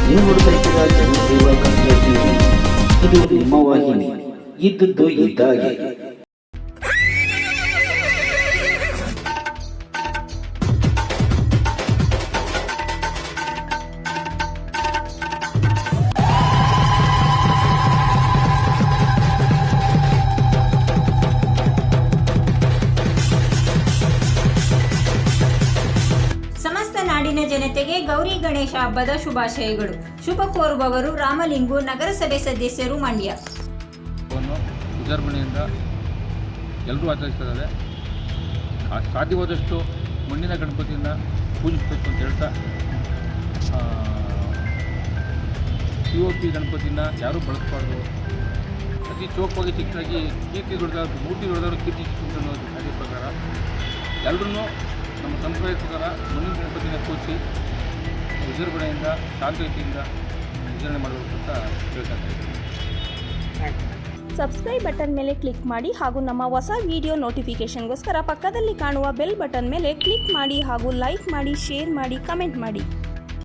ನೀವು ನೋಡ್ತಾ ಇದ್ದೀರಾ ಜನಸೇವಾ ಕನ್ನಡ ಟಿವಿ. ಇದು ನಿಮ್ಮ ವಾಹಿನಿ, ಇದ್ದದ್ದು ಇದ್ದಾಗೆ. ಸಮಸ್ತ ನಾಡಿನ ಜನತೆಗೆ ಗೌರಿ ಗಣೇಶ ಹಬ್ಬದ ಶುಭಾಶಯಗಳು. ಶುಭ ಕೋರುವವರು ರಾಮಲಿಂಗು, ನಗರಸಭೆ ಸದಸ್ಯರು, ಮಂಡ್ಯ. ವಿಜೃಂಭಣೆಯಿಂದ ಎಲ್ಲರೂ ಆಚರಿಸ್ತಿದ್ದಾರೆ. ಸಾಧ್ಯವಾದಷ್ಟು ಮಣ್ಣಿನ ಗಣಪತಿಯನ್ನು ಪೂಜಿಸಬೇಕು ಅಂತ ಹೇಳ್ತಾ POP ಗಣಪತಿನ ಯಾರೂ ಬಳಸಬಾರ್ದು. ಅತಿ ಚೋಕವಾಗಿ ಚಿಕ್ಕದಾಗಿ ಮೂರ್ತಿ ದೊಡ್ಡದಾದ್ರು ಕೀರ್ತಿ ಅನ್ನೋ ಕಾರ್ಯ ಪ್ರಕಾರ ಎಲ್ಲರೂ ನಮ್ಮ ಸಂಪ್ರದಾಯ ಪ್ರಕಾರ ಮಣ್ಣಿನ ಗಣಪತಿನ ಪೂಜಿಸಿ ವಿಜೃಂಭಣೆಯಿಂದ ಶಾಂತತೆಯಿಂದ ವಿಜೃಂಭಣೆ ಮಾಡಬೇಕು ಅಂತ ಹೇಳ್ತಾ ಇದ್ದೀನಿ. ಸಬ್ಸ್ಕ್ರೈಬ್ ಬಟನ್ ಮೇಲೆ ಕ್ಲಿಕ್ ಮಾಡಿ ಹಾಗೂ ನಮ್ಮ ಹೊಸ ವಿಡಿಯೋ ನೋಟಿಫಿಕೇಷನ್ಗೋಸ್ಕರ ಪಕ್ಕದಲ್ಲಿ ಕಾಣುವ ಬೆಲ್ ಬಟನ್ ಮೇಲೆ ಕ್ಲಿಕ್ ಮಾಡಿ ಹಾಗೂ ಲೈಕ್ ಮಾಡಿ, ಶೇರ್ ಮಾಡಿ, ಕಮೆಂಟ್ ಮಾಡಿ.